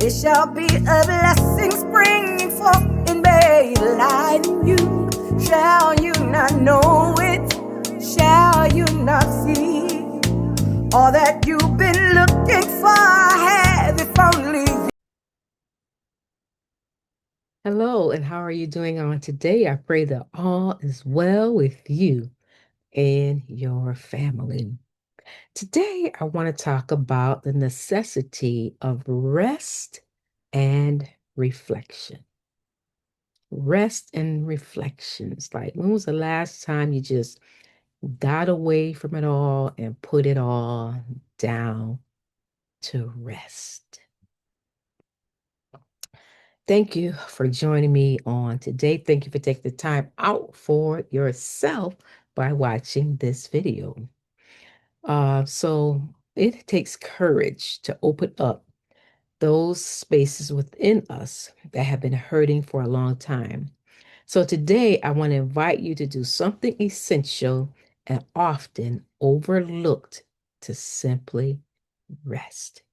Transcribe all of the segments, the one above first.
It shall be a blessing springing forth in May, light in you. Shall you not know it? Shall you not see? All that you've been looking for, have if only you. Hello, and how are you doing on today? I pray that all is well with you and your family. Today, I want to talk about the necessity of rest and reflection. Rest and reflections. Like, when was the last time you just got away from it all and put it all down to rest? Thank you for joining me on today. Thank you for taking the time out for yourself by watching this video. So it takes courage to open up those spaces within us that have been hurting for a long time. So today I want to invite you to do something essential and often overlooked, to simply rest.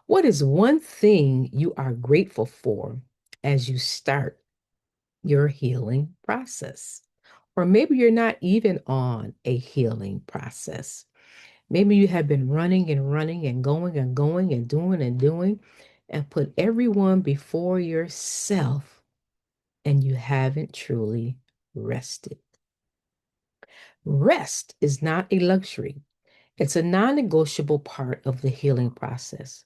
What is one thing you are grateful for as you start your healing process? Or maybe you're not even on a healing process. Maybe you have been running and running and going and going and doing and put everyone before yourself, and you haven't truly rested. Rest is not a luxury, it's a non negotiable part of the healing process.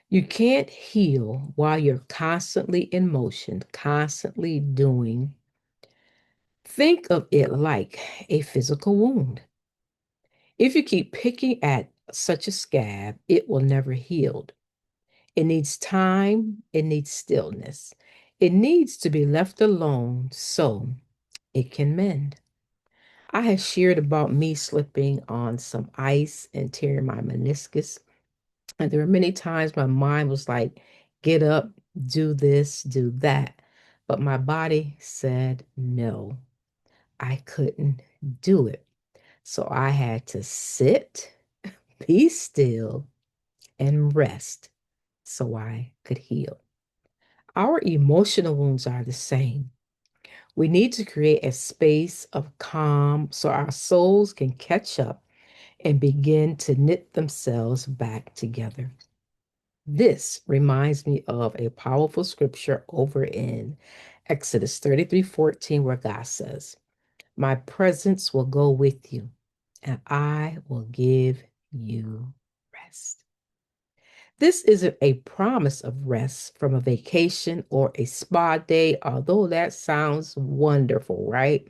You can't heal while you're constantly in motion, constantly doing. Think of it like a physical wound. If you keep picking at such a scab, it will never heal. It needs time, it needs stillness. It needs to be left alone so it can mend. I have shared about me slipping on some ice and tearing my meniscus. And there were many times my mind was like, get up, do this, do that. But my body said no, I couldn't do it. So I had to sit, be still, and rest so I could heal. Our emotional wounds are the same. We need to create a space of calm so our souls can catch up and begin to knit themselves back together. This reminds me of a powerful scripture over in Exodus 33:14, where God says, my presence will go with you, and I will give you rest. This isn't a promise of rest from a vacation or a spa day, although that sounds wonderful, right?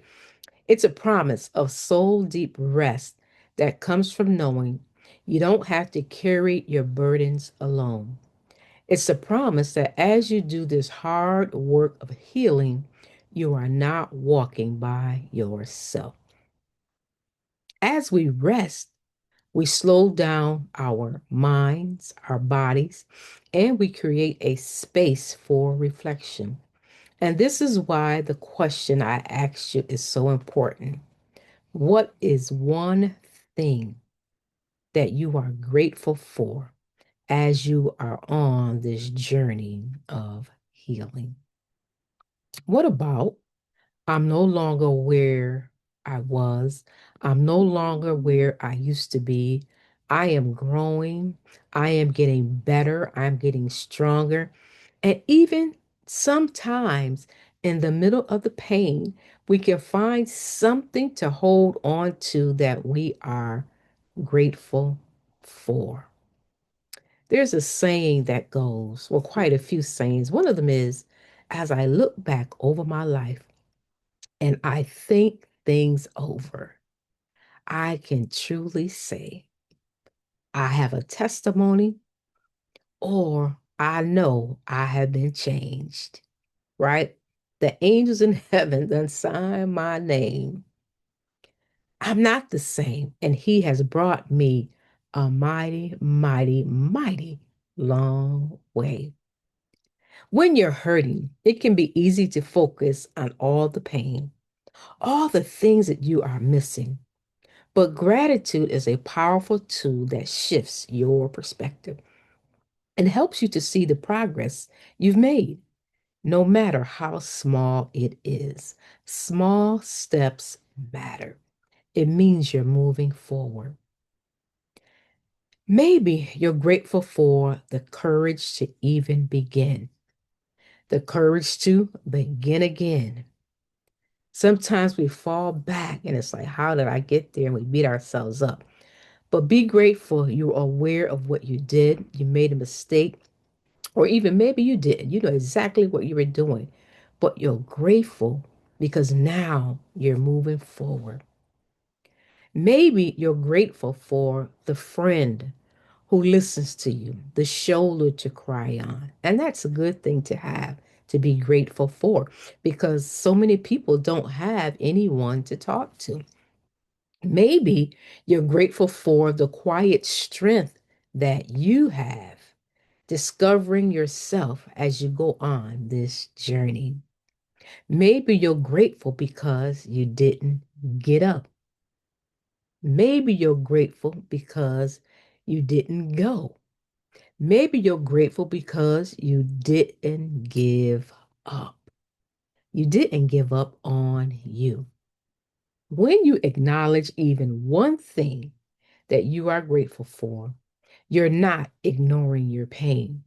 It's a promise of soul deep rest that comes from knowing you don't have to carry your burdens alone. It's a promise that as you do this hard work of healing, you are not walking by yourself. As we rest, we slow down our minds, our bodies, and we create a space for reflection. And this is why the question I asked you is so important. What is one thing that you are grateful for as you are on this journey of healing? What about I'm no longer where I was. I'm no longer where I used to be. I am growing. I am getting better. I'm getting stronger. And even sometimes in the middle of the pain, we can find something to hold on to that we are grateful for. There's a saying that goes, well, quite a few sayings. One of them is, as I look back over my life, and I think things over, I can truly say I have a testimony, or I know I have been changed, right? The angels in heaven done sign my name. I'm not the same, and he has brought me a mighty, mighty, mighty long way. When you're hurting, it can be easy to focus on all the pain, all the things that you are missing. But gratitude is a powerful tool that shifts your perspective. and helps you to see the progress you've made, no matter how small it is. Small steps matter. It means you're moving forward. Maybe you're grateful for the courage to even begin, the courage to begin again. Sometimes we fall back and it's like, how did I get there? And we beat ourselves up. But be grateful you're aware of what you did. You made a mistake, or even maybe you didn't. You know exactly what you were doing, but you're grateful because now you're moving forward. Maybe you're grateful for the friend who listens to you, the shoulder to cry on. And that's a good thing to have, to be grateful for, because so many people don't have anyone to talk to. Maybe you're grateful for the quiet strength that you have, discovering yourself as you go on this journey. Maybe you're grateful because you didn't get up. Maybe you're grateful because you didn't go. Maybe you're grateful because you didn't give up. You didn't give up on you. When you acknowledge even one thing that you are grateful for, you're not ignoring your pain.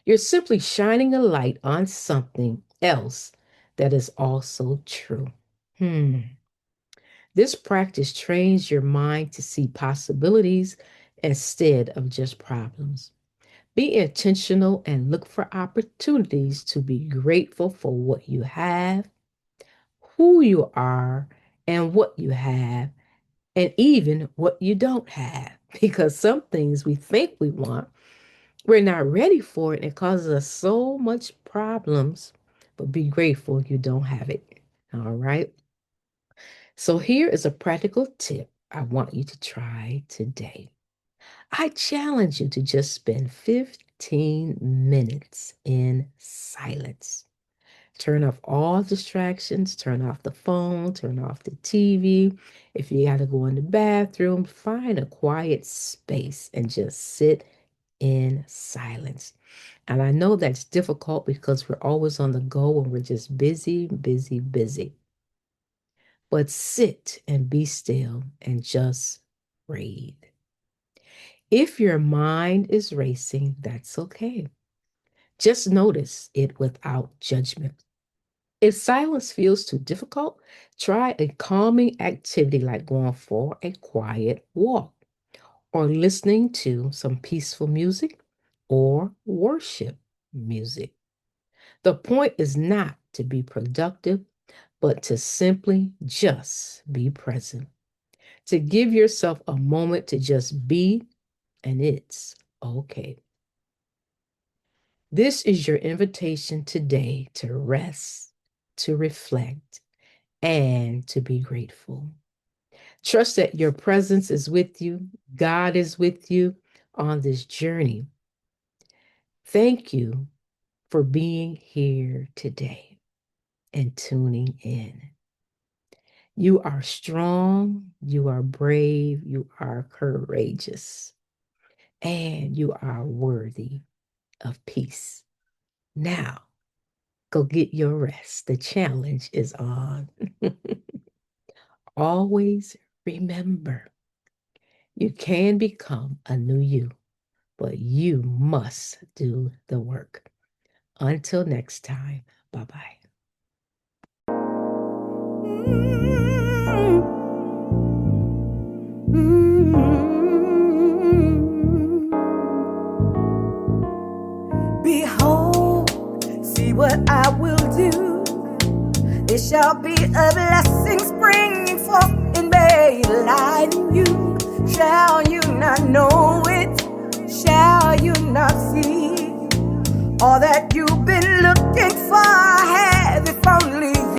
You're simply shining a light on something else that is also true. Hmm. This practice trains your mind to see possibilities instead of just problems. Be intentional and look for opportunities to be grateful for what you have, who you are, and what you have, and even what you don't have. Because some things we think we want, we're not ready for it. And it causes us so much problems, but be grateful you don't have it. All right. So here is a practical tip I want you to try today. I challenge you to just spend 15 minutes in silence. Turn off all distractions, turn off the phone, turn off the TV. If you got to go in the bathroom, find a quiet space and just sit in silence. And I know that's difficult because we're always on the go and we're just busy, busy, busy. But sit and be still and just breathe. If your mind is racing, that's okay. Just notice it without judgment. If silence feels too difficult, try a calming activity like going for a quiet walk or listening to some peaceful music or worship music. The point is not to be productive, but to simply just be present, to give yourself a moment to just be, and it's okay. This is your invitation today to rest, to reflect, and to be grateful. Trust that your presence is with you, God is with you on this journey. Thank you for being here today and tuning in. You are strong, you are brave, you are courageous, and you are worthy of peace. Now, go get your rest. The challenge is on. Always remember, you can become a new you, but you must do the work. Until next time, bye bye. Behold, see what I will do. It shall be a blessing springing forth in May, light in you. Shall you not know it? Shall you not see all that